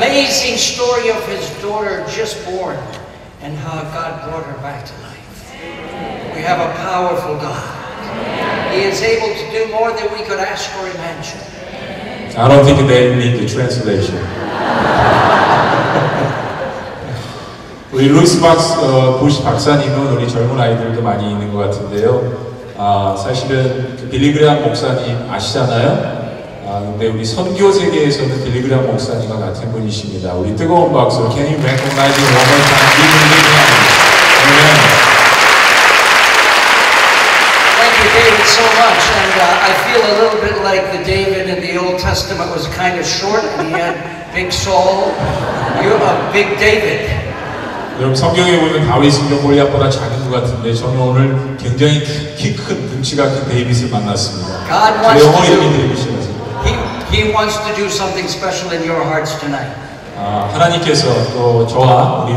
amazing story of his daughter just born and how God brought her back to life. We have a powerful God. He is able to do more than we could ask or imagine. I don't think they need the translation. 우리 루이스 부시 박사님은 우리 젊은 아이들도 많이 있는 것 같은데요. 사실은 그 빌리그레함 목사님 아시잖아요. 근데 우리 선교 세계에서는 빌리그레함 목사님과 같은 분이십니다. 우리 뜨거운 박수로 Can you recognize him one more time? Amen. Thank you, David, so much. And I feel a little bit like the David in the Old Testament was kind of short, and he had big Saul. You're a big David. 여러분 성경에 보면 다윗은 골리앗보다 작은 것 같은데 저는 오늘 굉장히 키 큰 등치가 큰 데이빗을 만났습니다. 제 영어 이름이 데이빗이라서. He wants to do something special in your hearts tonight. 하나님께서 또 저와 우리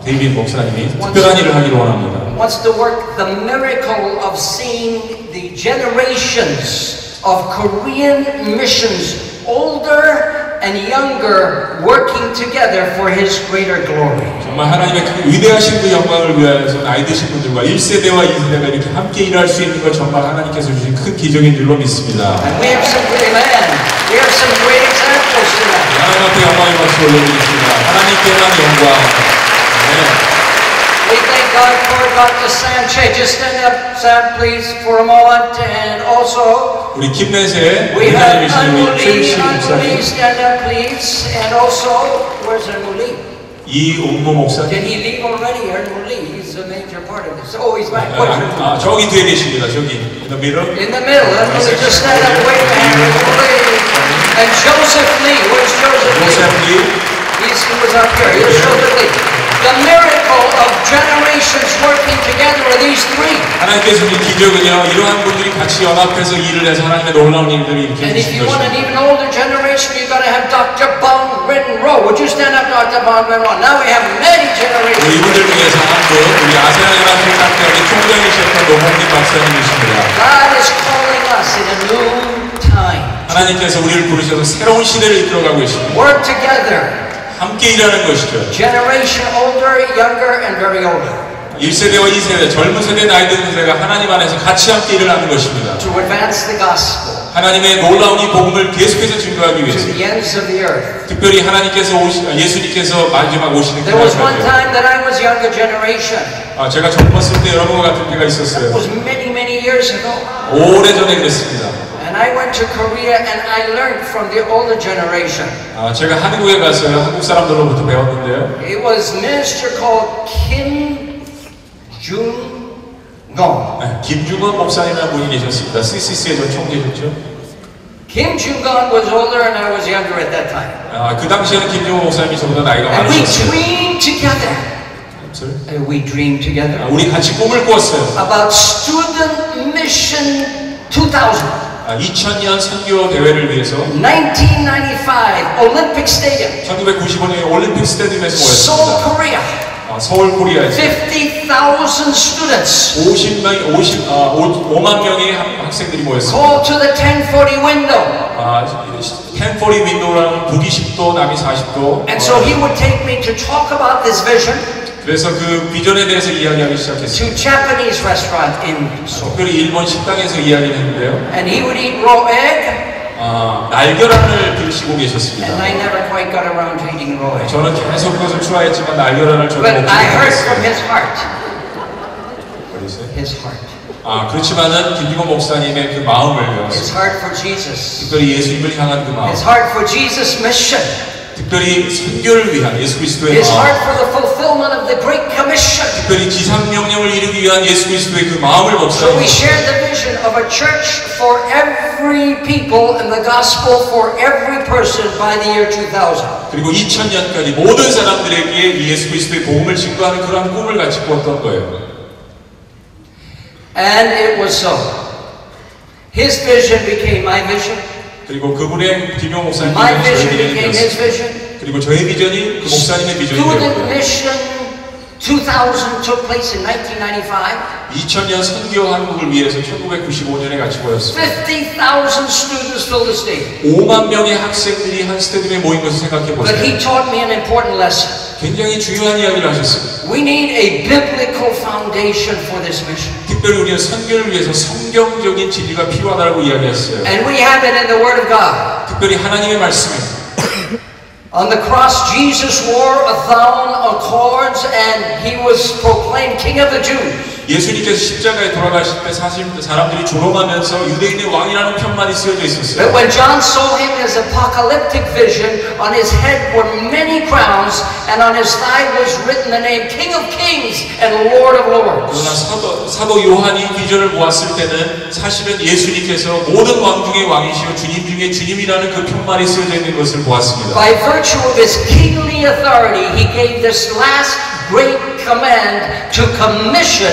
데이빗 목사님이 특별한 일을 하기를 원합니다. Wants to work the miracle of seeing the generations of Korean missions, older and younger, working together for His greater glory. 정말 하나님의 그 위대하신 그 영광을 위하여서 나이 드신 분들과 1세대와 2세대가 이렇게 함께 일할 수 있는 것 정말 하나님께서 주신 큰 기적인 줄로 믿습니다. And we have some great examples tonight. 하나님 앞에 영광의 박수 올려드리겠습니다. 하나님께만 영광. We thank God for Dr. Sanchez. Just stand up, Sam, please, for a moment. And also, 우리 김내세 we have 우리 Anuli, stand up, please. And also, where's Anuli? 이옥모 목사님. Did he leave already? Anuli, he's a major part of this. Oh, he's back. 저기 뒤에 계십니다. 저기 in the middle. In the middle. Anuli, just stand up, wait for him. And Joseph Lee, where's Joseph Lee? Joseph Lee. He was up here. Here's Joseph Lee. The miracle of generations working together are these three. 하나님께서 이 기적은요, 이러한 분들이 같이 연합해서 일을 해서 하나님의 놀라운 일들을 일으켜 And if 주신 you want an 것입니다. even older generation, you've got to have Dr. Bong Rin-ro. Would you stand up, Dr. Bong Rin-ro? Now we have many generations. 이분들 중에서 한 분, 우리 아세안 연합회 상대하기 총장이셨던 노홍민 박사님이십니다. God is calling us in a new time. 하나님께서 우리를 부르셔서 새로운 시대를 이끌어가고 계십니다. Work together. 함께 일하는 것이죠. Generation older, younger, and very older. 1세대와 2세대, 젊은 세대, 나이 드는 세대가 하나님 안에서 같이 함께 일을 하는 것입니다. To advance the gospel. 하나님의 놀라운 이 복음을 계속해서 증거하기 위해서. To the ends of the earth. 특별히 하나님께서 예수님께서 마지막 오시는 There was one time that I was younger generation. 제가 젊었을 때 여러분과 같은 때가 있었어요. It was many years ago. 오래전에 그랬습니다. And I went to Korea and I learned from the older generation. 제가 한국에 갔어요. 한국 사람들로부터 배웠는데요. It was a minister called Kim Jung-gon. 김중건 목사님이라는 분이 계셨습니다. CCC에 전 총재셨죠. Kim Jung-gon was older and I was younger at that time. 그 당시에는 김중건 목사님이 저보다 나이가 And we 많으셨어요. dreamed together. Sorry? We dreamed together. 우리 같이 꿈을 꾸었어요. About Student Mission 2000. 2000년 선교 대회를 위해서 1995 Olympic Stadium. 1995년에 올림픽 스타디움에서 Seoul, 모였습니다. Korea. 서울 코리아에서 50,000 students. 5만 명의 학생들이 모였습니다. Called to the 1040 window. 1040 윈도우라는 북이 10도, 남이 40도. And so he would take me to talk about this vision. 그래서 그 비전에 대해서 이야기하기 시작했어요. To Japanese restaurant in Seoul. 특별히 일본 식당에서 이야기를 했는데요. And he would eat raw egg. 날계란을 드시고 계셨습니다. And I never quite got around to eating raw egg. 저는 계속 그것을 추가했지만 날계란을 저도 But 먹지 I heard 못했어요. from his heart. 어디세요? His heart. 그렇지만은 김중건 목사님의 그 마음을 His 배웠어요. heart for Jesus. 특별히 예수님을 향한 그 마음. His heart for Jesus' mission. 특별히 선교를 위한 예수 그리스도의 His 마음. heart for the fulfillment of the Great Commission. 특별히 지상명령을 이루기 위한 예수 그리스도의 그 마음을 So we 먹습니다. shared the vision of a church for every people and the gospel for every person by the year 2000. 그리고 2000년까지 모든 사람들에게 이 예수 그리스도의 복음을 증거하는 그러한 꿈을 같이 꾸었던 거예요. And it was so. His vision became my vision. 그리고 그분의 김용 목사님 My 비전이 vision 저의 became his 비전이었어요. vision. 그리고 저의 비전이 그 목사님의 비전이 Student 되었고요. Mission 2000 took place in 1995. 2000년 선교 한국을 위해서 1995년에 같이 모였습니다. 50,000 students filled the stadium. 5만 명의 학생들이 한 스타디움에 모인 것을 생각해 But he 보세요. taught me an important lesson. 굉장히 중요한 이야기를 하셨습니다. We need a biblical foundation for this mission. 특별히 우리는 선교를 위해서 성경적인 진리가 필요하다고 이야기했어요. And we have it in the Word of God. 특별히 하나님의 말씀입니다. On the cross, Jesus wore 1,000 cords and he was proclaimed King of the Jews. 예수님께서 십자가에 돌아가실 때 사실 사람들이 조롱하면서 유대인의 왕이라는 편만이 쓰여져 있었어요. But when John saw him in his apocalyptic vision, on his head were many crowns, and on his thigh was written the name King of Kings and Lord of Lords. 그러나 사도 요한이 비전을 보았을 때는 사실은 예수님께서 모든 왕 중의 왕이시요 주님 중에 주님이라는 그 편말이 쓰여져 있는 것을 보았습니다. By virtue of his kingly authority, he gave this last great command to commission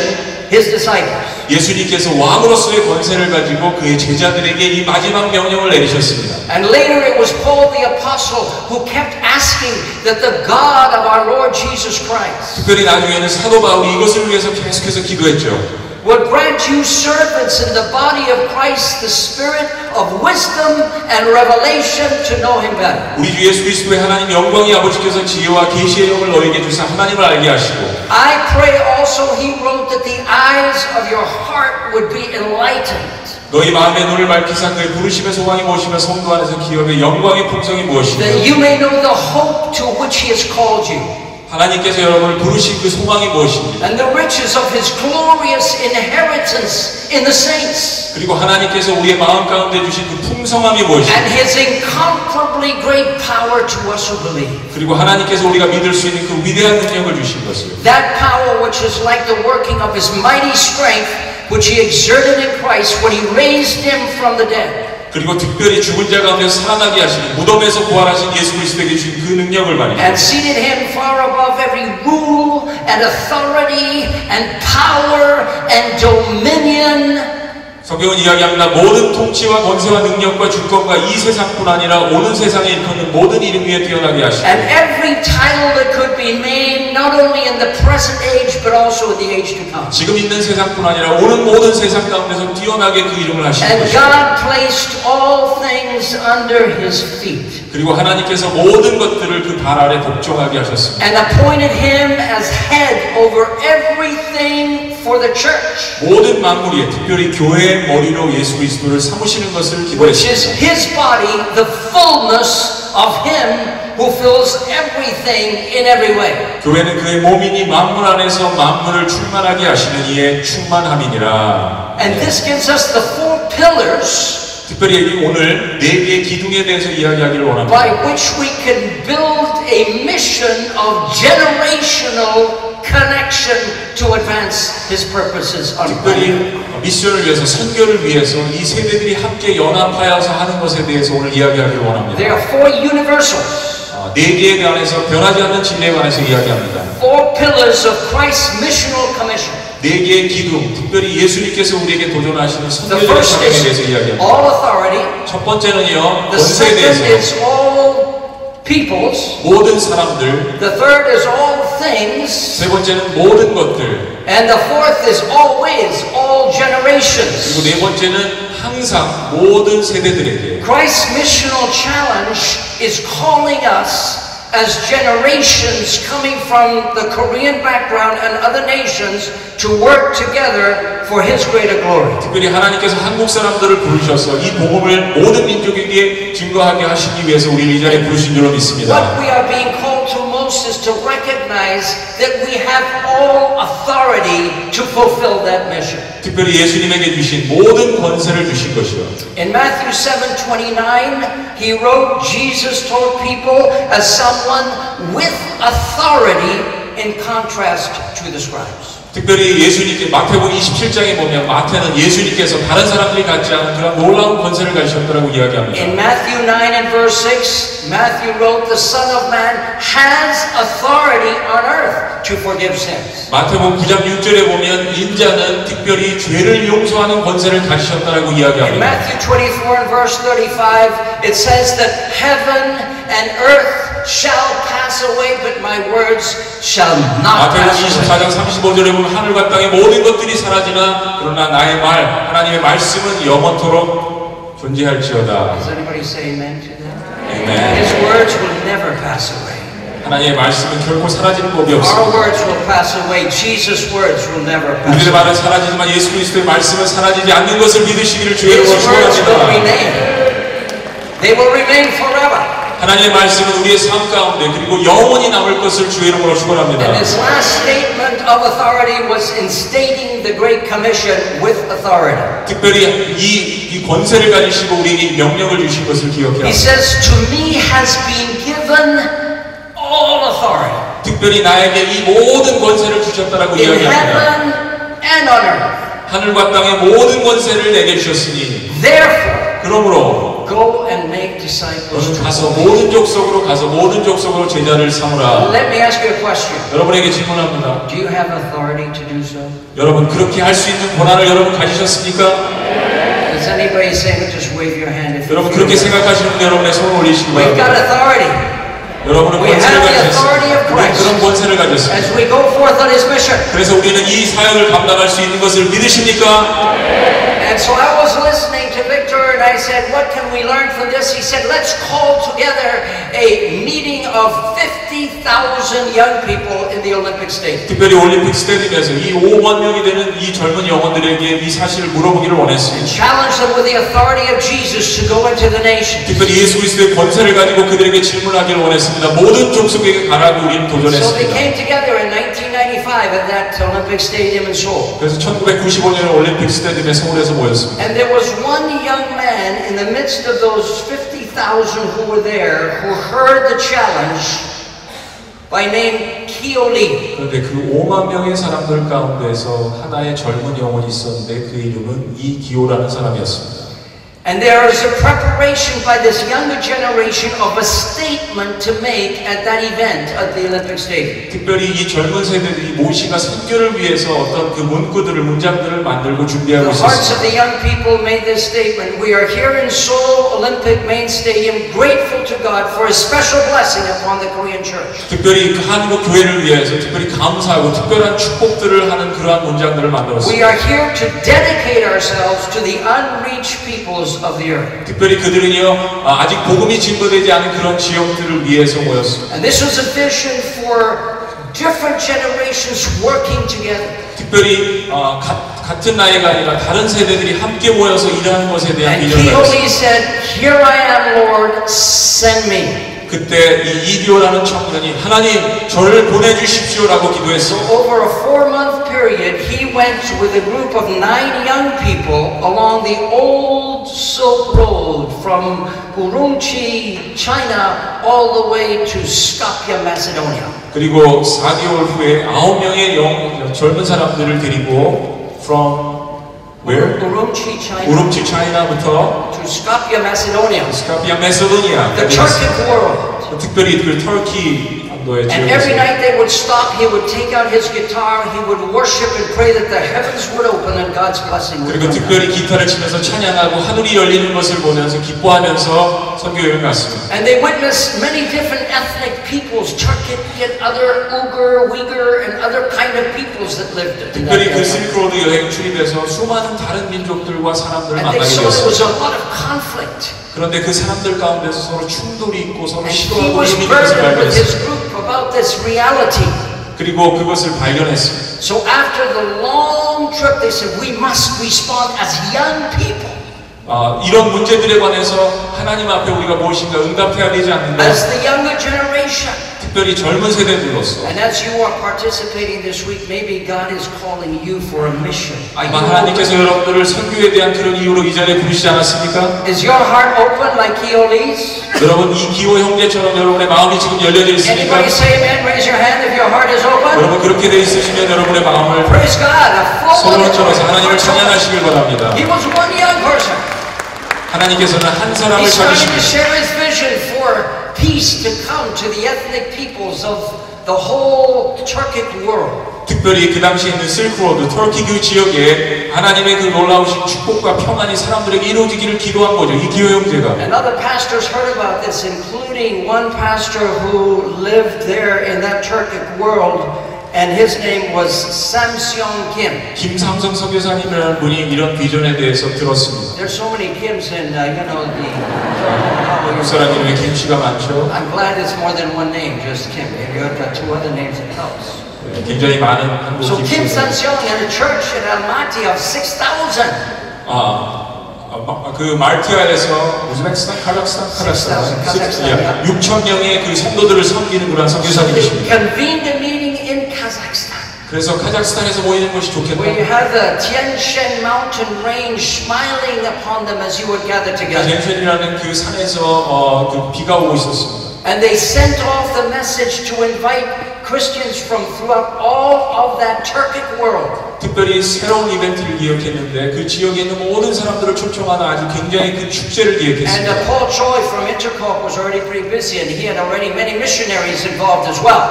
his disciples. 예수님께서 왕으로서의 권세를 가지고 그의 제자들에게 이 마지막 명령을 내리셨습니다. And later it was Paul the apostle who kept asking that the God of our Lord Jesus Christ 특별히 나중에는 사도 바울이 이것을 위해서 계속해서 기도했죠. would grant you servants in the body of Christ the spirit of wisdom and revelation to know him better. 우리 주 예수 그리스도의 하나님 영광이 아버지께서 지혜와 계시의 영을 너에게 주사 하나님을 알게 하시고 I pray also, he wrote, that the eyes of your heart would be enlightened. 너희 마음의 눈을 밝히사 그의 부르심의 소망이 무엇이며 성도 안에서 기업의 영광의 풍성이 무엇이며 That you may know the hope to which he has called you. 하나님께서 여러분을 부르신 그 소망이 무엇인지 And the riches of his glorious inheritance in the saints. 그리고 하나님께서 우리의 마음 가운데 주신 그 풍성함이 무엇인지 And his incomparably great power to us who believe. 그리고 하나님께서 우리가 믿을 수 있는 그 위대한 능력을 주신 것을 That power which is like the working of his mighty strength which he exerted in Christ when he raised him from the dead. 그리고 특별히 죽은 자 가운데 살아나게 하시는 무덤에서 부활하신 예수 그리스도에게 주신 그 능력을 말입니다. And seated him far above every rule and authority and power and dominion. 성경은 이야기합니다. 모든 통치와 권세와 능력과 주권과 이 세상뿐 아니라 오는 세상에 일컫는 모든 이름 위에 뛰어나게 하시고 And every title that could be named not only in the present age but also in the age to come. 지금 있는 세상뿐 아니라 오는 모든 세상 가운데서 뛰어나게 그 이름을 하시는 And 것입니다. God placed all things under his feet 그리고 하나님께서 모든 것들을 그 발 아래 복종하게 하셨습니다. and appointed him as head over everything for the church, 모든 만물 위에 특별히 교회의 머리로 예수 그리스도를 삼으시는 것을 which is 기도했습니다. his body, the fullness of him who fills everything in every way. 교회는 그의 몸이니 만물 안에서 만물을 충만하게 하시는 이의 충만함이니라. And this gives us the four pillars 특별히 오늘 네 개의 기둥에 대해서 이야기하기를 원합니다. by which we can build a mission of generational connection to advance his purposes on planet. 특별히 미션을 위해서 선교를 위해서 이 세대들이 함께 연합하여서 하는 것에 대해서 오늘 이야기하기를 원합니다. There are four universals, 네 개에 관해서 변하지 않는 진리에 관해서 이야기합니다. four pillars of Christ's missional commission. 네 개의 기둥, 특별히 예수님께서 우리에게 도전하시는 The 선교적인 first 사명에 대해서 is 이야기합니다. all authority. 첫 번째는요, The 권세에 second 대해서 is all peoples. 모든 사람들, The third is all things. 세 번째는 모든 것들, And the fourth is always all 그리고 generations. 네 번째는 항상 모든 세대들에게 Christ's missional challenge is calling us as generations coming from the Korean background and other nations to work together for His greater glory. 특별히 하나님께서 한국 사람들을 부르셔서 이 복음을 모든 민족에게 증거하게 하시기 위해서 우리를 이 자리에 부르신 줄로 믿습니다. What we are being called to most is to recognize that we have all authority to fulfill that mission. 특별히 예수님에게 주신 모든 권세를 주신 것이요. In Matthew 7:29, he wrote, Jesus told people as someone with authority in contrast to the scribes. 특별히 예수님께 마태복음 27장에 보면 마태는 예수님께서 다른 사람들이 갖지 않은 그런 놀라운 권세를 가지셨다고 이야기합니다. In Matthew 9 and verse 6, Matthew wrote, the Son of Man has authority on earth to forgive sins. 마태복음 9장 6절에 보면 인자는 특별히 죄를 용서하는 권세를 가지셨다고 In 이야기합니다. Matthew 24 and verse 35, it says that heaven and earth shall pass away, but my words shall not 마태복음 pass away. 24장 35절에 보면 하늘과 땅의 모든 것들이 사라지나 그러나 나의 말, 하나님의 말씀은 영원토록 존재할지어다. Does anybody say amen to that? 아멘. His words will never pass away. 하나님의 말씀은 결코 사라지는 법이 Our 없습니다. words will pass away. Jesus' words will never pass 우리들의 away. 말은 사라지지만 예수 그리스도의 말씀은 사라지지 않는 것을 믿으시기를 주의 His 이름으로 words will 축원합니다. remain. They will remain forever. 하나님의 말씀은 우리의 삶 가운데 그리고 영원히 남을 것을 주의 이름으로 축원합니다. And his last statement of authority was instating the Great Commission with authority. 특별히 이 권세를 가지시고 우리에게 명령을 주신 것을 기억해야 He 합니다. says, to me has been given all authority 특별히 나에게 이 모든 권세를 주셨다라고 in 이야기합니다. heaven and on earth. 하늘과 땅의 모든 권세를 내게 주셨으니 Therefore, 그러므로 go and make disciples. 너는 가서 모든 족속으로 가서 모든 족속으로 제자를 삼으라. Let me ask you a question. 여러분에게 질문합니다. Do you have authority to do so? 여러분 그렇게 할 수 있는 권한을 여러분 가지셨습니까? Does anybody say it? Just wave your hand if you 여러분 feel 그렇게 it. 생각하시는 분 여러분의 손을 올리시기 We've got 바랍니다. authority 여러분은 We 권세를 have the authority of 가지셨습니다. 우리는 Christ. 그런 권세를 가졌습니다. as we go forth on his mission. 그래서 우리는 이 사역을 감당할 수 있는 것을 믿으십니까? And so I was listening to Victor and I said, what can we learn from this? He said, let's call together a meeting of 50,000 young people in the Olympic Stadium. 특별히 올림픽 스테디움에서 이 5만 명이 되는 이 젊은 영혼들에게 이 사실을 물어보기를 원했습니다. Challenge them with the authority of Jesus to go into the nations. 특별히 예수 그리스도의 권세를 가지고 그들에게 질문하기를 원했습니다. 모든 족속에게 가라고 우리는 So they 도전했습니다. came together in 1995 at that Olympic Stadium in Seoul. 그래서 1995년 올림픽 스테디움에 서울에서 모였습니다. And there was one young man in the midst of those 50,000 who were there who heard the challenge by name Kyo Lee. 그런데 그 5만 명의 사람들 가운데서 하나의 젊은 영혼이 있었는데 그 이름은 이기호라는 사람이었습니다. And there is a preparation by this younger generation of a statement to make at that event at the Olympic Stadium. 특별히 이 젊은 세대들이 모시가 선교를 위해서 어떤 그 문구들을 문장들을 만들고 준비하고 The hearts 있었습니다. of the young people made this statement. We are here in Seoul Olympic Main Stadium grateful to God for His special blessing upon the Korean church. 특별히 그 한국 교회를 위해서 특별히 감사하고 특별한 축복들을 하는 그러한 문장들을 We 만들었습니다. are here to dedicate ourselves to the unreached peoples of the earth. 특별히 그들은요 아직 복음이 증거되지 않은 그런 지역들을 위해서 모였습니다. And this was a vision for different generations working together. 특별히 같은 나이가 아니라 다른 세대들이 함께 모여서 일하는 것에 대한 And 비전을 Kyo 가졌습니다. Lee said, "Here I am, Lord, send me." 그때 이 이디오라는 청년이 하나님 저를 보내주십시오라고 기도했습니다. Over a 4-month period, he went with a group of 9 young people along the old Silk Road from Urumqi, China, all the way to Skopje, Macedonia. 그리고 4개월 후에 9명의 젊은 사람들을 데리고 from where? Urumqi, China, 우rum치 차이나부터 to Skopje, Macedonia. 스카피아 메소도니아 The Turkic world. 특별히 그 터키 안도의 And every 지역에서 night they would stop, he would take out his guitar, he would worship and pray that the heavens would open and God's blessing would 그리고 come. 특별히 기타를 치면서 찬양하고 하늘이 열리는 것을 보면서 기뻐하면서 선교여행 갔습니다. And they witnessed many different ethnic peoples, Turkic and other Uyghur, and other kind of peoples that lived in that 특별히 그 area. 실크로드 여행 출입에서 수많은 다른 민족들과 사람들을 And they 만나게 saw there was 되었습니다. a lot of conflict. 그런데 그 사람들 가운데서 서로 충돌이 있고 서로 And he 싫어하고 was 이미는 것을 burdened with 발견했습니다. his group about this reality. 그리고 그것을 발견했습니다. So after the long trip, they said, we must respond as young people. 이런 문제들에 관해서 하나님 앞에 우리가 무엇인가 응답해야 되지 않는가? As the younger generation. 특별히 젊은 세대들로서 And as you are participating this week, maybe God is calling you for a mission. Are 아마 you 하나님께서 open? 여러분들을 선교에 대한 그런 이유로 이 자리에 부르시지 않았습니까? Is your heart open like Kyo Lee's? 여러분 이 기호 형제처럼 여러분의 마음이 지금 열려져 있습니까? Anybody say amen? Raise your hand if your heart is open. 여러분 그렇게 돼 있으시면 여러분의 마음을 Praise God. A full 손을 들어서 하나님을 찬양하시길 바랍니다. He was one young person. 하나님께서는 한 사람을 He's starting to 찾으십니다. share his vision for peace to come to the ethnic peoples of the whole Turkic world. 특별히 그 당시에 있는 실크로드, 터키 그 지역에 하나님의 그 놀라우신 축복과 평안이 사람들에게 이루어지기를 기도한 거죠. 이 기호 형제가. And other pastors heard about this, including one pastor who lived there in that Turkic world, and his name was Samseong Kim. 김삼성 선교사님이라는 분이 이런 비전에 대해서 들었습니다. There's so many Kims in, 한국 사람 이름에 김 씨가 많죠. I'm glad it's more than one name, just Kim. If you have got two other names, it helps. 네, 굉장히 많은 한국 So 김 Kim 씨가. Samseong had a church in Almaty of 6,000. 그 말티아에서 우즈베키스탄, 카자흐스탄 6,000명의 그 성도들을 섬기는 그런 선교사님이십니다. Convened a meeting in Kazakhstan. 그래서 카자흐스탄에서 모이는 것이 좋겠다. Where you have the Tian Shan mountain range smiling upon them as you would gather together. 젠션이라는 그 산에서 그 비가 오고 있었습니다. And they sent off the message to invite Christians from throughout all of that Turkic world. 특별히 새로운 이벤트를 기획했는데 그 지역에 있는 모든 사람들을 초청하는 아주 굉장히 큰 축제를 And 기획했습니다. Paul Choi from Intercorp was already pretty busy, and he had already many missionaries involved as well.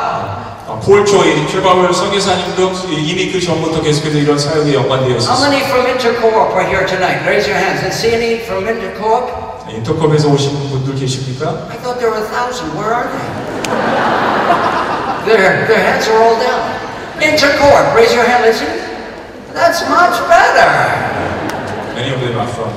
폴 조이, 최바울 선교사님도 이미 그 전부터 계속해서 이런 사역에 연관되어 How 있었습니다. many from Intercorp are here tonight? Raise your hands. And see any from Intercorp? 인터컵에서 오신 분들 계십니까? I thought there were 1,000. Where are they? Their hands are all down. Intercorp, raise your hand. Listen. That's much better. Many of them are from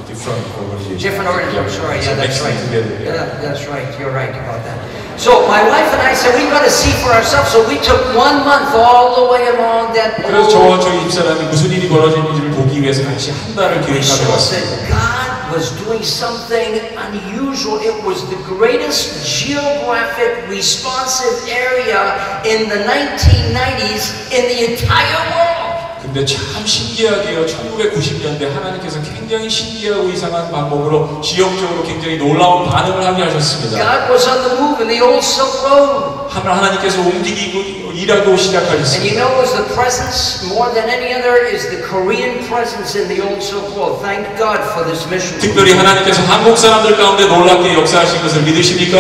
different organizations. Different organizations. Sorry, yeah, that's right. Together, Yeah, that's right. You're right about that. So my wife and I said we've got to see for ourselves. So we took 1 month all the way along that. 그래서 저와 저희 집사람이 무슨 일이 벌어지는지를 보기 위해서 같이 한 달을 We 계획하며 saw 왔습니다. that God was doing something unusual. It was the greatest geographic responsive area in the 1990s in the entire world. 근데 참 신기하게요. 1990년대 하나님께서 굉장히 신기하고 이상한 방법으로 지역적으로 굉장히 놀라운 반응을 하게 하셨습니다. God was on the move in the old Silk Road. 하나님께서 움직이고 일하고 And 시작하셨습니다. you know, was the presence more than any other is the Korean presence in the old Silk Road. Thank God for this mission. 특별히 하나님께서 한국 사람들 가운데 놀랍게 역사하신 것을 믿으십니까?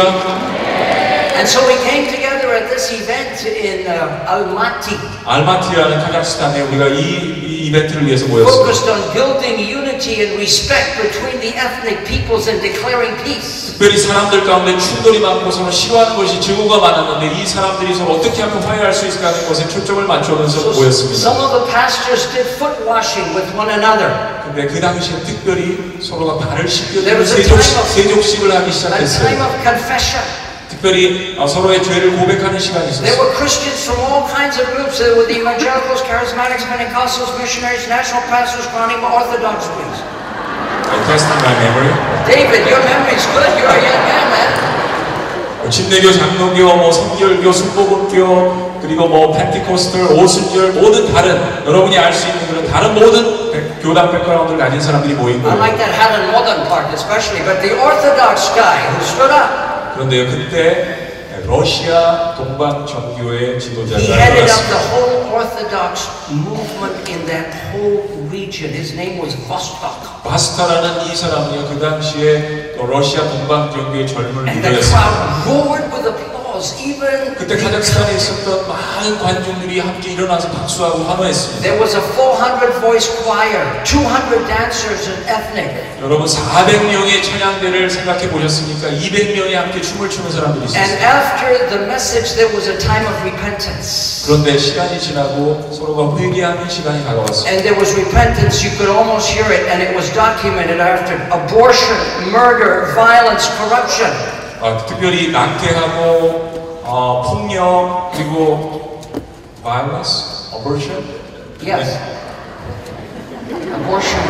And so we came together at this event in Almaty, 알마티라는 카자흐스탄에 우리가 이 이벤트를 위해서 모였습니다. focused on building unity and respect between the ethnic peoples and declaring peace. 특별히 사람들 가운데 충돌이 많고 서로 싫어하는 것이 증오가 많았는데 이 사람들이 서로 어떻게 하면 화해할 수 있을까 하는 것에 초점을 맞추면서 모였습니다. Some of the pastors did foot washing with one another. 근데 그 당시에 특별히 서로가 발을 There 씻겨주는 was a time 세족식을 하기 A time 시작했어요. of confession. 특별히 서로의 죄를 고백하는 시간이 There 있었어요. were Christians from all kinds of groups. There were the evangelicals, charismatics, Pentecostals, missionaries, national pastors, Granima, Orthodox Jews. Testing my memory. David, your memory's good. You're a young man, man. 침례교, 장로교, 성결교, 순복음교, 그리고 펜티코스털, 오순절 모든 다른 여러분이 알 수 있는 그런 다른 모든 교단 백그라운드를 가진 사람들이 모인 I 거예요. like that Helen Modern part especially, but the Orthodox guy who stood up, 그런데요, 그때 러시아 동방 정교회 he 지도자가 headed up 일어났습니다. the whole Orthodox movement in that whole region. His name was Vostok. 바스타라는 이 사람이요, 그 당시에 러시아 동방 정교회 젊은 And the 리더였습니다. crowd roared with applause. Even 그때 카자흐스탄에 있었던 많은 관중들이 함께 일어나서 박수하고 환호했습니다. there was a 400-voice choir, 200 dancers and ethnic. 여러분 400명의 찬양대를 생각해 보셨습니까? 200명이 함께 춤을 추는 사람들이 And 있었어요. after the message, there was a time of repentance. 그런데 시간이 지나고 서로가 회개하는 시간이 다가왔습니다. And there was repentance, you could almost hear it, and it was documented after abortion, murder, violence, corruption. 특별히 낙태하고 폭력 그리고 violence, abortion. Yes. Abortion.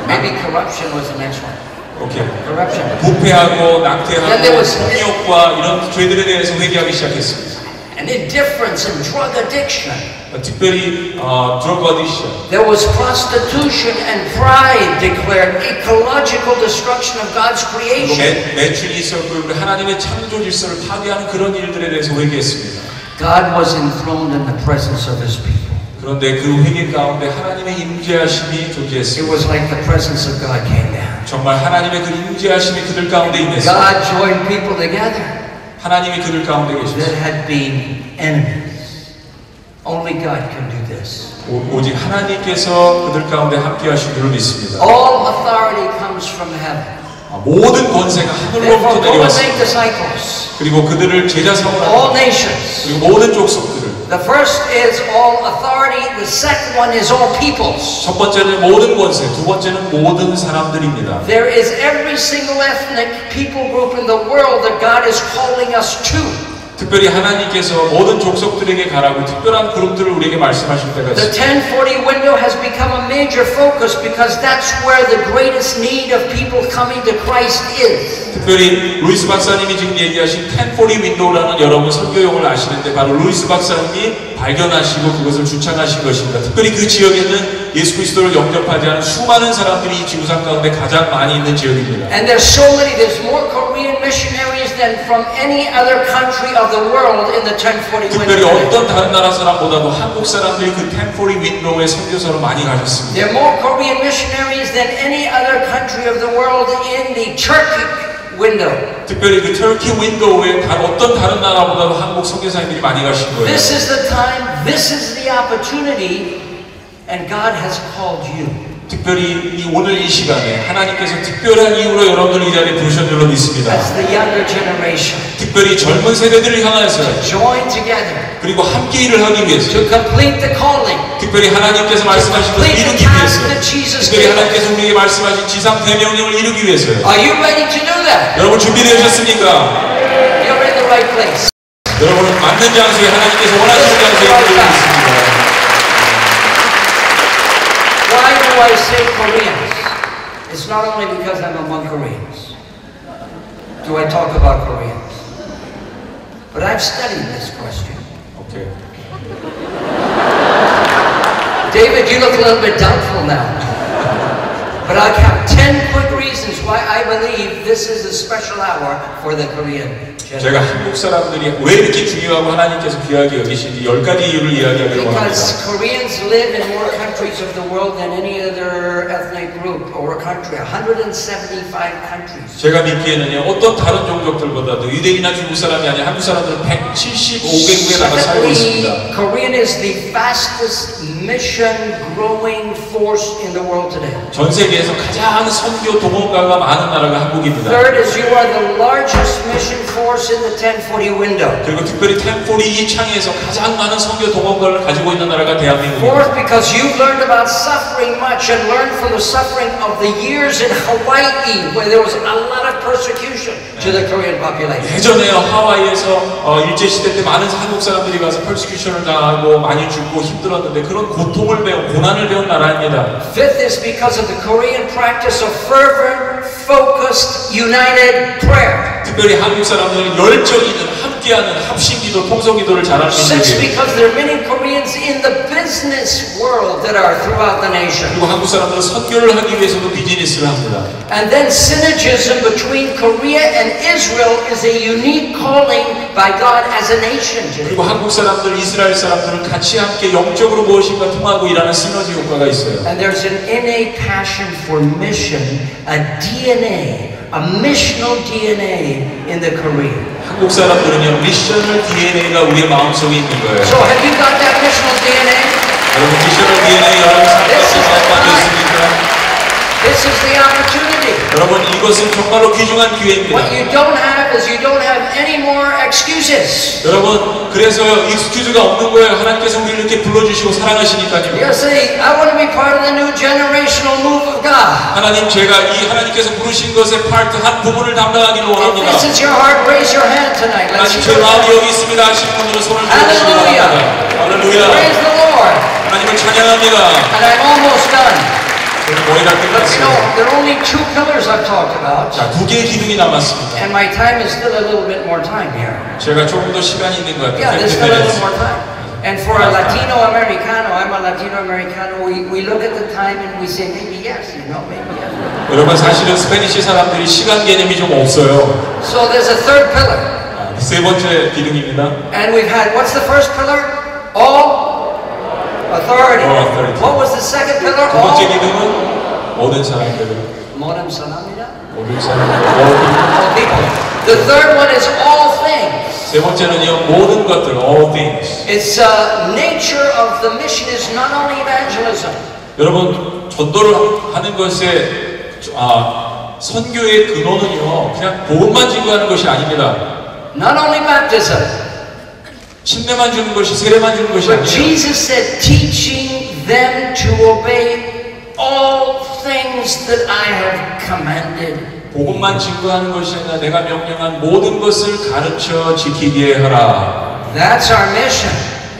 Maybe corruption was the next one. 오케이. Corruption. 부패하고 Then there 낙태하고 was- 폭력과 이런 죄들에 대해서 회개하기 시작했습니다. And indifference and drug addiction. 특별히 drug addiction. There was prostitution and pride declared, ecological destruction of God's 그리고 creation. 매출이 있었고 하나님의 창조 질서를 파괴하는 그런 일들에 대해서 회개했습니다. God was enthroned in the presence of His people. 그런데 그 회개 가운데 하나님의 임재하심이 It 존재했습니다. was like the presence of God came down. 정말 하나님의 그 임재하심이 그들 가운데 임했습니다. God joined people together 하나님이 그들 가운데 that 계셨습니다. had been enemies. Only God can do this. 오직 하나님께서 그들 가운데 함께 하신 줄을 믿습니다. All authority comes from heaven. 모든 권세가 하늘로부터 Therefore, go and make 내려왔습니다. disciples. 그리고 그들을 제자 All 삼으라. nations. 그리고 모든 족속들을. The first is all authority. The second one is all peoples. 첫 번째는 모든 권세, 두 번째는 모든 사람들입니다. There is every single ethnic people group in the world that God is calling us to. 특별히 하나님께서 모든 족속들에게 가라고 특별한 그룹들을 우리에게 말씀하실 때가 The 있습니다. 1040 window has become a major focus because that's where the greatest need of people coming to Christ is. 특별히 루이스 박사님이 지금 얘기하신 1040 윈도우라는 여러분 설교용을 아시는데 바로 루이스 박사님이 발견하시고 그것을 주창하신 것입니다. 특별히 그 지역에는 예수 그리스도를 영접하지 않은 수많은 사람들이 이 지구상 가운데 가장 많이 있는 지역입니다. And there's more Korean missionaries than from any other country of the world in the 1040 특별히 window. 어떤 다른 나라 사람보다도 한국 사람들이 그 1040 윈도우에 선교사로 많이 가셨습니다. There are more Korean missionaries than any other country of the world in the Turkic window. 특별히 그 터키 윈도우에 어떤 다른 나라보다도 한국 선교사님들이 많이 가신 거예요. This is the time, this is the opportunity, and God has called you. 특별히 오늘 이 시간에 하나님께서 특별한 이유로 여러분을 이 자리에 부르신 줄로 믿습니다. As the younger generation. 특별히 젊은 세대들을 향하여서 Join together. 그리고 함께 일을 하기 위해서 To complete the calling. 특별히 하나님께서 말씀하신 것을 이루기 위해서 특별히 하나님께서 우리에게 말씀하신 지상 대명령을 이루기 위해서요. Are you ready to do that? 여러분 준비되셨습니까? You're in the right place. 여러분은 맞는 장소에 하나님께서 원하시는 장소에 있습니다. Why do I say Koreans? It's not only because I'm among Koreans. Do I talk about Koreans? But I've studied this question. 오케이. David, you look a little bit doubtful now. But I'll count 10 quick reasons why I believe this is a special hour for the Korean 제가 한국 사람들이 왜 이렇게 중요하고 하나님께서 귀하게 여기시는지 10가지 이유를 이야기하기로 합니다. Because Koreans live in more countries of the world than any other ethnic group or country. 175 countries. 제가 믿기에는요, 어떤 다른 종족들보다도 유대인이나 중국 사람이 아닌 한국 사람들은 175개국에 나가 살고 있습니다. Korean is the fastest mission growing force in the world today. 전 세계에서 가장 선교 동원가가 많은 나라가 한국입니다. Third is you are the largest mission force in the 1040 window. 그리고 특별히 1040 이 창에서 가장 많은 선교 동원가를 가지고 있는 나라가 대한민국입니다. Fourth, because you've learned about suffering much and learned from the suffering of the years in Hawaii where there was a lot of persecution to the Korean population. 예전에요, 하와이에서 일제시대 때 많은 한국 사람들이 가서 persecution을 당하고 많이 죽고 힘들었는데 그런 고통을 배운, 고난을 배운 나라입니다. Fifth is because of the Korean practice of fervent, focused, united prayer. 특별히 한국 사람들은 열정 있는 함께하는 합심기도, 통성기도를 잘하는 Sixth, 민족이에요. because there are many Koreans in the business world that are throughout the nation. 그리고 한국 사람들은 선교를 하기 위해서도 비즈니스를 합니다. And then synergism between Korea and Israel is a unique calling by God as a nation. 그리고 한국 사람들, 이스라엘 사람들은 같이 함께 영적으로 무엇인가 통하고 일하는 시너지 효과가 있어요. And there's an innate passion for mission, a DNA, a missional DNA in the Korean. 한국 사람들은요, 미셔널 DNA가 우리의 마음속에 있는 거예요. So have you got that missional DNA? 여러분, 미셔널 DNA 여러분 삶에 가지고 있습니까? This is the opportunity. 여러분, 이것은 정말로 귀중한 기회입니다. What you don't have is you don't have any more excuses. 여러분, 그래서 익스큐즈가 없는 거예요. 하나님께서 우리를 이렇게 불러주시고 사랑하시니까요. You're saying, I want to be part of the new generational move of God. 하나님, 제가 이 하나님께서 부르신 것의 파트 한 부분을 담당하기를 If 원합니다. this is your heart, raise your hand tonight. Let's 하나님, see 제 your 마음이 hand. 여기 있습니다 하시는 분들은 손을 들어주시기 Hallelujah. 바랍니다. 할렐루야. Praise the Lord. 하나님을 찬양합니다. And I'm almost done. 모이라 But you 끝났어요. know, there are only 2 pillars I've talked about. 자, 2개의 기둥이 남았습니다. And my time is still a little bit more time here. 제가 조금 더 시간이 있는 것 Yeah, 같아요. there's still a little more time. And for a Latino Americano, I'm a Latino Americano, we look at the time and we say, maybe yes, you know, maybe yes. 여러분, 사실은 스페니시 사람들이 시간 개념이 좀 없어요. So there's a third pillar. 세 번째 기둥입니다. And we've had, what's the first pillar? All authority. All authority. What was the second pillar? 두 번째 All 기둥은 모든 사람들을, Modem salamida. 모든 사람들, All people. The third one is all things. 세 세 번째는요, 모든 것들, all things. It's nature of the mission is not only evangelism. 여러분, 전도를 하는 것의 선교의 근원은요, 그냥 복음만 증거하는 것이 아닙니다. Not only baptism. 침례만 주는 것이, 세례만 주는 것이 But 아니에요. Jesus said, teaching them to obey all things that I have commanded. 복음만 증거하는 것이 아니라 내가 명령한 모든 것을 가르쳐 지키게 하라. That's our mission.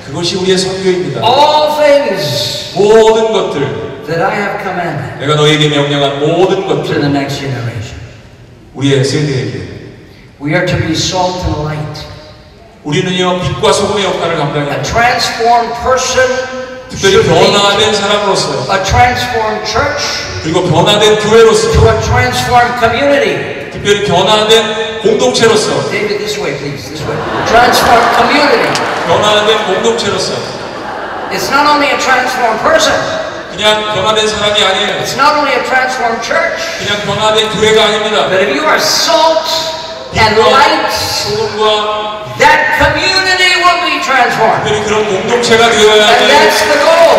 그것이 우리의 선교입니다. All things 모든 것들, that I have commanded 내가 너에게 명령한 모든 to the 것들, next generation. 우리의 세대에게. We are to be salt and light. 우리는요, 빛과 소금의 역할을 감당해야 A 합니다. transformed person 특별히 should lead 변화된 사람으로서, a transformed church 그리고 변화된 교회로서, to a transformed community. 특별히 변화된 공동체로서, David, this way, please. This way. Transformed community. 변화된 공동체로서, It's not only a transformed person. 그냥 변화된 사람이 아니에요. It's not only a transformed church. 그냥 변화된 교회가 아닙니다. But if you are salt and light, 소금과 that community will be transformed. 특별히 그런 공동체가 되어야 And 하는 that's the goal.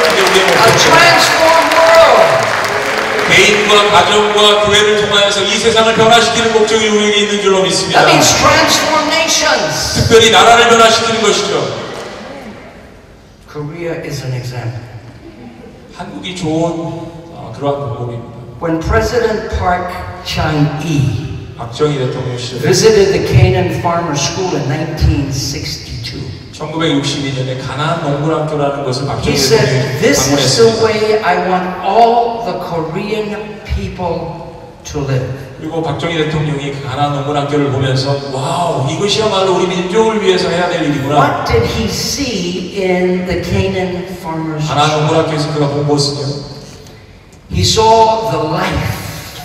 그게 우리의 A 목표입니다. transformed world. 개인과 가정과 교회를 통하여서 이 세상을 변화시키는 목적이 우리에게 있는 줄로 믿습니다. That means transform nations. 특별히 나라를 변화시키는 것이죠. Korea is an example. 한국이 좋은 그러한 방법입니다. When President Park Chung-hee 박정희 대통령 시절에 visited the Canaan Farmer School in 1962, 1962년에 가나안 농군학교라는 것을 박정희 he said, 대통령이 "This is the 방문했습니다. way I want all the Korean people to live." 그리고 박정희 대통령이 그 가나안 농군학교를 보면서 와우, 이것이야말로 우리 민족을 위해서 해야 될 일이구나. What did he see in the Canaan Farmers 가나안 School? 농군학교에서 그가 본 것은요, He saw the life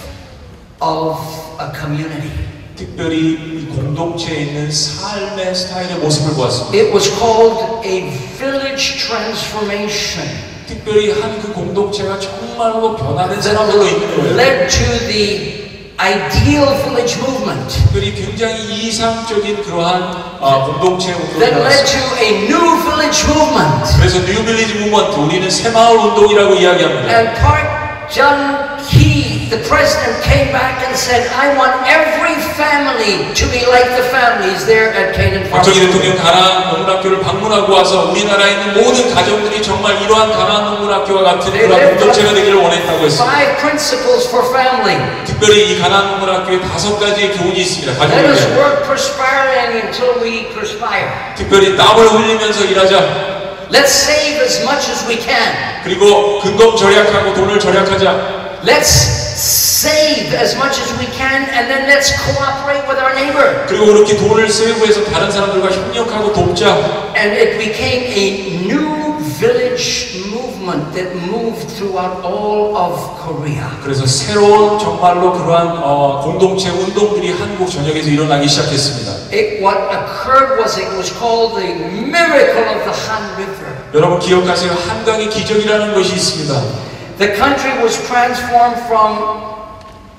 of a community. 특별히 이 공동체에 있는 삶의 스타일의 모습을 보았습니다. It was called a village transformation 특별히 한 그 공동체가 정말로 변화된 사람으로 있는 거예요. led to the ideal village movement 특별히 굉장히 이상적인 그러한 공동체 운동이 that led 나왔습니다. to a new village movement. 그래서 뉴 빌리지 무브먼트, 우리는 새마을 운동이라고 이야기합니다. And Park Chung-hee, the president, came back and said, I want every family to be like the families there at Canaan Farm 박정희 School. 대통령 가나안 농군학교를 방문하고 와서 우리나라에 있는 모든 가정들이 정말 이러한 가나안 농군학교와 같은 그런 공동체가 되기를 원했다고 했습니다. 5 principles for family. 특별히 이 가나안 농군학교에 5가지의 교훈이 있습니다. Let 가정을 us 위해. work perspiring until we perspire. 특별히 땀을 흘리면서 일하자. Let's save as much as we can. 그리고 근검 절약하고 돈을 절약하자. Let's save as much as we can and then let's cooperate with our neighbor. 그리고 그렇게 돈을 세이브해서 다른 사람들과 협력하고 돕자. And it became a new village movement that moved throughout all of Korea. 그래서 새로운 정말로 그러한 공동체 운동들이 한국 전역에서 일어나기 시작했습니다. What occurred was it was called the miracle of the Han River. 여러분 기억하세요? 한강의 기적이라는 것이 있습니다. The country was transformed from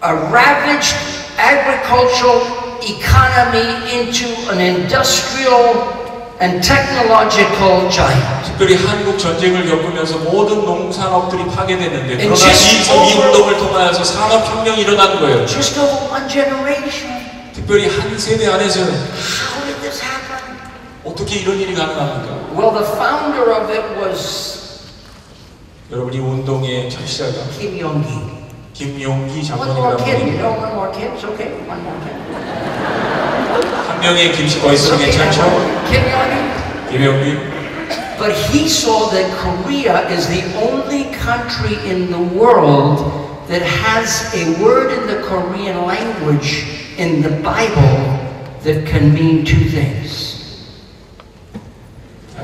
a ravaged agricultural economy into an industrial and technological giant. 특별히 한국 전쟁을 겪으면서 모든 농산업들이 파괴됐는데 그러나 just 이 운동을 통하여서 산업혁명이 일어난 거예요. Just over one generation. 특별히 한 세대 안에서 How did this happen? 어떻게 이런 일이 가능합니까? Well, the founder of it was 여러분 이 운동의 첫시작은 Kim Yong-gi. 김용기 One more 장로님이라고 kid, you 합니다. know, one more kid, it's okay, one more kid. 한 명의 김씨 더 It's 있으면 okay, 괜찮죠? Kim Yong-gi. 김용기. But he saw that Korea is the only country in the world that has a word in the Korean language in the Bible that can mean 2 things.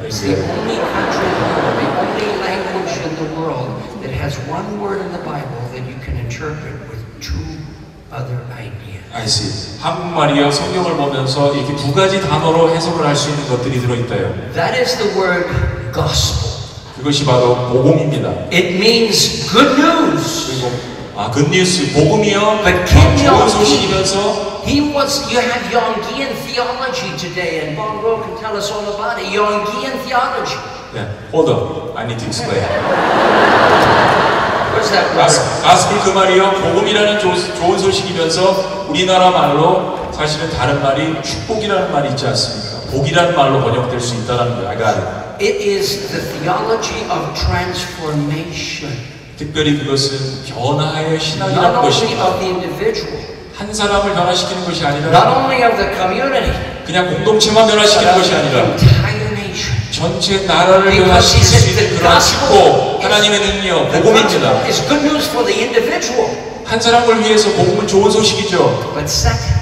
It's the only country in the world, the only language in the world that has one word in the Bible that you can interpret with 2 other ideas. I see. 한국말이요 성경을 보면서 이렇게 2가지 단어로 해석을 할 수 있는 것들이 들어있다요. That is the word gospel. 그것이 바로 복음입니다. It means good news. 그리고 아, 굿뉴스, 복음이요. But Kim 좋은 Yong-gi, 소식이면서 you have Yonggian theology today, and Bob Rowe can tell us all about it. Yonggian theology. 네, hold on. I need to explain. Where's that brother? 가스펠 그 말이요. 복음이라는 좋은 소식이면서 우리나라 말로 사실은 다른 말이 축복이라는 말이 있지 않습니까? 복이라는 말로 번역될 수 있다는 거예요. I got it. It is the theology of transformation. 특별히 그것은 변화의 Not 신학이라는 only 것입니다. of the individual, 한 사람을 변화시키는 것이 not 아니라 only of the community, 그냥 공동체만 but 변화시키는 of 것이 the 아니라 entire nation. 전체 나라를 Because 변화시킬 he 수 said 있는 the 그러한 축복, gospel 하나님의 능력, The 복음입니다. gospel is good news for the individual. 한 사람을 위해서 복음은 좋은 소식이죠. But second,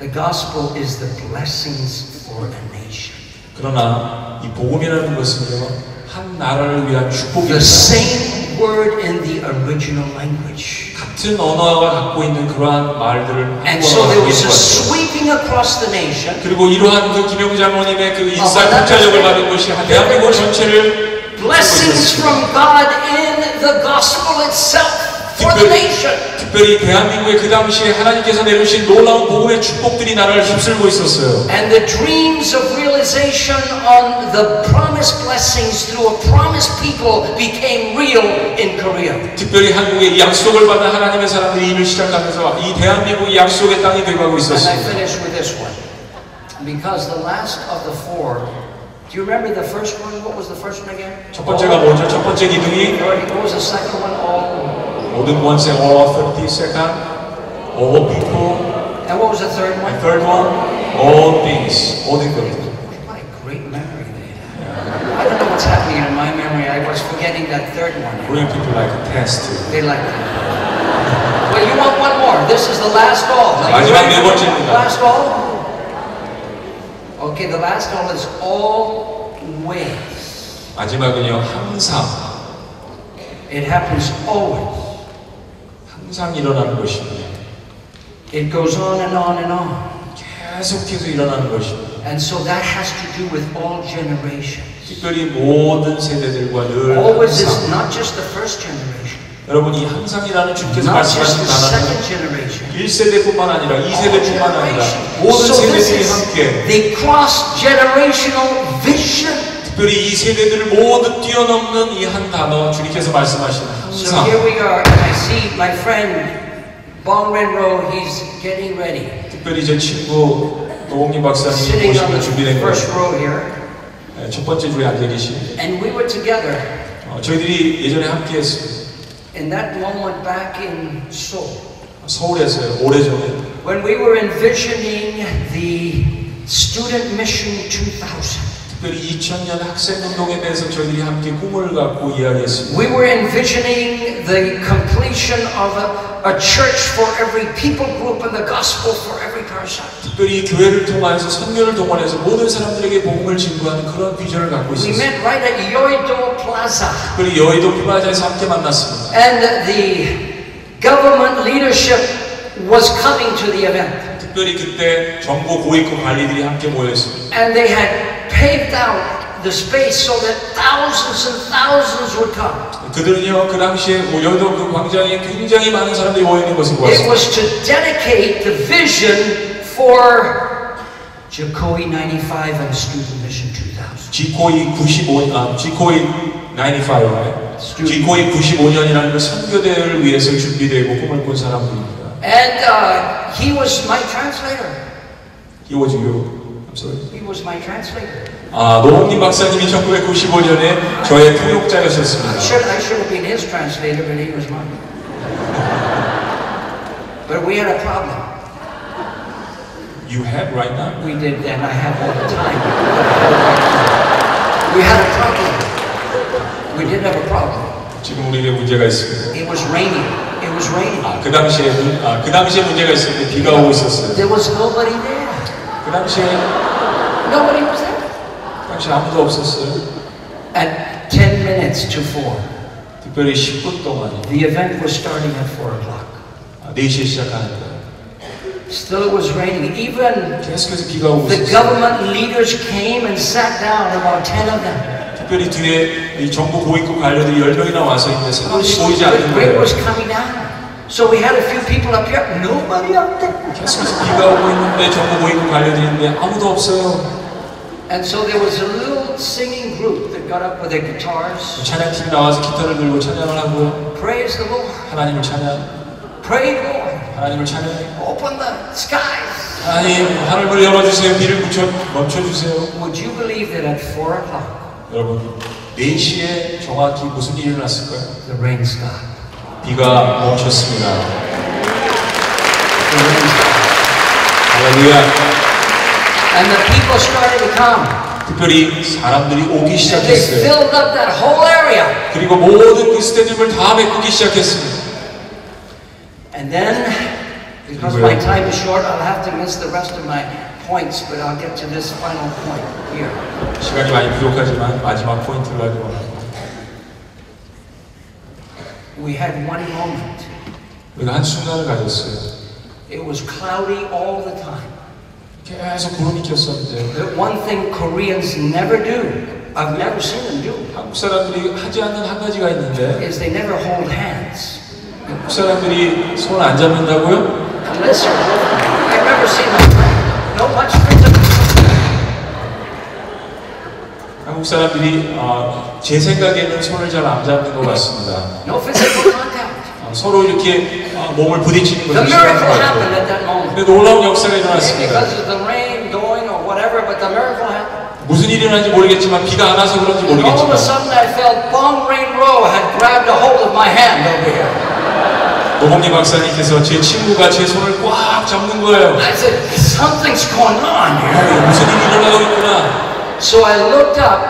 the gospel is the blessings for a nation. 그러나 이 복음이라는 것은요, 한 나라를 위한 The 축복입니다. same word in the original language. 같은 언어가 갖고 있는 그러한 말들을 And so there 한국어가 was a 갖고 있는 sweeping across the nation. 그리고 이러한 그 김영주 장로님의 그 인사이트 통찰력을 받은 것이 대한민국 전체를 Blessings from God in the gospel itself for the nation. 특별히 대한민국에 그 당시에 하나님께서 내려주신 놀라운 복음의 축복들이 나라를 휩쓸고 있었어요. And the dreams of realization on the promised blessings through a promised people became real in Korea. 특별히 한국의 이 약속을 받은 하나님의 사람들이 일을 시작하면서 이 대한민국이 약속의 땅이 되어가고 And I 있었습니다. finish with this one. Because the last of the four, do you remember the first one? What was the first one again? 첫 번째가 뭐죠? 첫 번째 기둥이 What was the second one? All. 모든 원생, all authority, second, all people, And what was the third one? and third one, all things, 모든 것들. What a great memory they have. I don't know what's happening in my memory. I was forgetting that third one. Korean people like a test. They like it. Well, you want one more. This is the last all. Are you 마지막 ready 네 for 번째입니다. the last all? Okay, the last all is always. 마지막은요, 항상, It happens always. 항상 일어나는 것입니다. It goes on and on and on. 계속해서 일어나는 것입니다. And so that has to do with all generations. 특별히 모든 세대들과 늘 Always is 항상. not just the first generation, 여러분 이 항상이라는 주께서 not just 말씀하신 the 단어는 second generation. 1세대뿐만 아니라 2세대뿐만 아니라 모든 So this 세대들이 is 함께 the cross-generational vision. 특별히 이 세대들을 모두 뛰어넘는 이 한 단어 주님께서 말씀하신 So 항상. here we are. I see my friend Bong Ren-ro. He's getting ready, 특별히 제 친구 노홍기 박사님이 sitting on 모시고 준비된 the first 거예요. row here. 첫 번째 줄에 앉아 계신 And we were together 저희들이 예전에 함께 했어요. in that moment back in Seoul 서울에서요. 오래전에 when we were envisioning the Student Mission 2000. 특별히 2000년 학생운동에 대해서 저희들이 함께 꿈을 갖고 이야기했습니다. We were envisioning the completion of a church for every people group and the gospel for every person. 특별히 교회를 통하여서 선교를 동원해서 모든 사람들에게 복음을 증거하는 그런 비전을 갖고 We 있었어요. met right at Yoido Plaza. 특별히 여의도 플라자에서 함께 만났습니다. And the government leadership was coming to the event. 특별히 그때 정부 고위급 관리들이 함께 모였습니다. And they had paved out the space so that thousands and thousands would come. 그들은요 그 당시에 여의도 그 광장에 굉장히 많은 사람들이 모여 있는 것을 It 보았습니다. was to dedicate the vision for Jikoi 95 and Student Mission 2000. 지코이 95년, 지코이 95, right? 지코이 95년이라는 그 선교대회를 위해서 준비되고 꿈을 꾼 사람들입니다. And he was my translator. He was you. I'm sorry. He was my translator. 노홍님 박사님이 1995년에 저의 통역자였었습니다. I should have been his translator, but he was mine. But we had a problem. You have right now? We did, and I have all the time. We had a problem. We did have a problem. 지금 우리에게 문제가 있습니다. It was raining. It was raining. 그 당시에 문제가 있을 때 비가 오고 있었어요. There was nobody there. 그 당시에 Nobody was there. 아무도 없었어요. At 10 minutes to 4, 특별히 10분 동안 the event was starting at 4 o'clock. 4시에 시작하는 거예요. Still it was raining. Even 계속해서 비가 오고 the 있었어요. government leaders came and sat down, about 10 of them. 특별히 뒤에 이 정부 고위급 관료들이 10명이나 와서 있는데 사람이 보이지 않는 The rain 거예요. was coming down. So we had a few people up here. Nobody up there. 계속해서 비가 오고 있는데 정부 고위급 관료들이 있는데 아무도 없어요. And so there was a little singing group that got up with their guitars. 찬양팀이 나와서 기타를 들고 찬양을 하고요. Praise the Lord. 하나님을 찬양, Pray Lord. 하나님을 찬양해. Open the skies. 하나님 하늘을 열어주세요. 비를 멈춰주세요. Would you believe that at 4 o'clock 여러분 4시에 정확히 무슨 일이 일어났을까요? the rain stopped? 비가 멈췄습니다. The rain stopped. 할렐루야. And the people started to come. 특별히 사람들이 오기 And they 시작했어요. filled up that whole area. 그리고 모든 그 스테디움을 다 메꾸기 시작했습니다. And then, because my time is short, I'll have to miss the rest of my points, but I'll get to this final point here. 시간이 많이 부족하지만 마지막 포인트를 하기 원합니다. We had one moment. 우리가 한 순간을 가졌어요. It was cloudy all the time. 계속 구름이 꼈었는데 The one thing Koreans never do, I've never seen them do, 한국 사람들이 하지 않는 한 가지가 있는데 is they never hold hands. 한국 사람들이 손 안 잡는다고요? Unless they're holding. I've never seen them pray. No much physical. 한국 사람들이 제 생각에는 손을 잘 안 잡는 것 같습니다. No physical contact. 서로 이렇게 몸을 부딪히는 The 것을 싫어하는 miracle 것 happened 같아요. at that moment. 근데 놀라운 역사가 Maybe 일어났습니다. because of the rain going or whatever, but the miracle happened. 무슨 일이 일어났는지 모르겠지만 비가 안 와서 그런지 And all of a 모르겠지만 sudden I felt Bong Rain Ro had grabbed a hold of my hand over here. 노봉리 박사님께서 제 친구가 제 손을 꽉 잡는 거예요. I said, something's going on here. 무슨 일이 일어나고 있구나. So I looked up.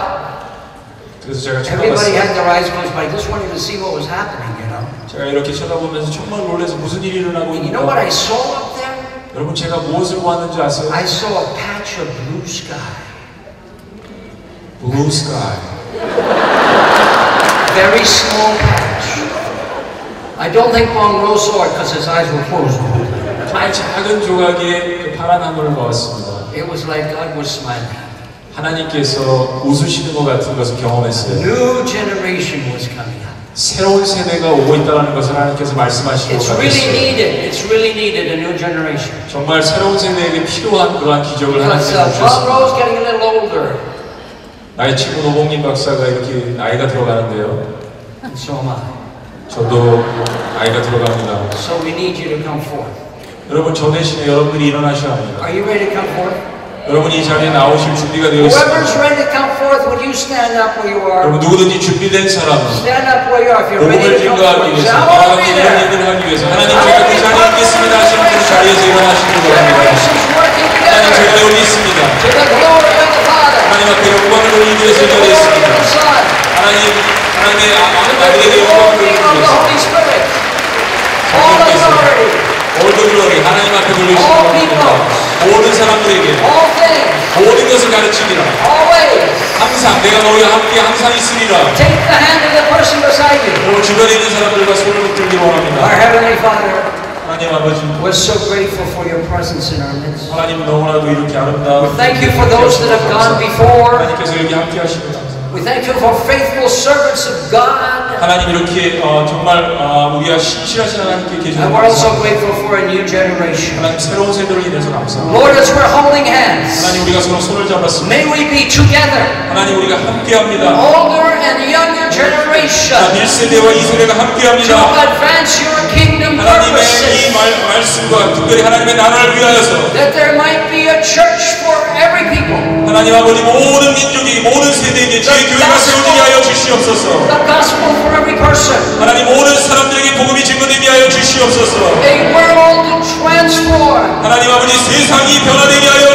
그래서 제가 Everybody had 쳐다봤어요. their eyes closed, but I just wanted to see what was happening, you know. 제가 이렇게 쳐다보면서 정말 놀라서 무슨 일이 일어나고 And you know what I 있는가. saw up there? 여러분 제가 무엇을 보았는지 아세요? I saw a patch of blue sky. Blue sky. Very small patch. I don't think Bong Ro saw it because his eyes were closed. 정말 작은 조각의 그 파란 하늘을 보았습니다. It was like God was smiling. 하나님께서 웃으시는 것 같은 것을 경험했어요. New generation was coming up. 새로운 세대가 오고 있다는 것을 하나님께서 말씀하시는 것 It's really 같았어요. needed. It's really needed, a new generation. 정말 새로운 세대에게 필요한 그러한 기적을 Because 하나님께서 Bong 주셨습니다. Ro's getting a little older. 나의 친구 노봉님 박사가 이렇게 나이가 들어가는데요. And so am I. 저도 나이가 들어갑니다. So we need you to come forth. 여러분 저 대신에 여러분들이 일어나셔야 합니다. Are you ready to come forth? 여러분 이 자리에 나오실 준비가 되어 Whoever's 있습니다. ready to come forth, would you stand up where you are? 여러분 누구든지 준비된 사람은 Stand up where you are if you're 복음을 ready to come 증거하기 forth. 위해서 I 나와 want to 같은 be 이런 there. 일들을 하기 위해서 하나님 제가 그 자리에 있겠습니다 하시는 분 자리에서 일어나시는 거 합니다. Generations working 하나님 제가 together 여기 있습니다. to the glory of the Father, 하나님 앞에 영광을 돌리기 위해서 to the 여기 glory of 있습니다. the Son, 하나님의 to the 아들에게 영광을 glory 돌리기 of the 위해서 Holy Spirit. All authority, 올드 글로리 하나님 앞에 돌리시는 all 겁니다. people, 모든 사람들에게 all things, 모든 것을 가르치리라. always. 항상 내가 너희와 함께 항상 있으리라. Take the hand of the person beside you. 오늘 주변에 있는 사람들과 손을 붙들기 Our 원합니다. Heavenly Father, 하나님 아버지, we're so grateful for your presence in our midst. 하나님 너무나도 이렇게 아름다운 Thank you for those that have gone before. 하나님께서 여기 함께 하시고 감사합니다. We thank you for faithful servants of God. 하나님 이렇게 정말 우리와 신실하신 하나님께 계셔서 And we're also 감사합니다. grateful for a new generation. 하나님 새로운 세대를 인해서 감사합니다. Lord, as we're holding hands, 하나님 우리가 서로 손을 잡았습니다. may we be together, 하나님 우리가 함께합니다. older and younger generation, 1세대와 2세대가 to 함께합니다. advance your kingdom 하나님의 이 purposes. 말씀과 특별히 하나님의 나라를 위하여서 That there might be a church for every people. 하나님 아버지 모든 민족이 모든 세대에게 주의 교회가 세워지게 하여 주시옵소서. The gospel for every person. 하나님 모든 사람들에게 복음이 증거되게 하여 주시옵소서. A world transformed. 하나님 아버지 세상이 변화되게 하여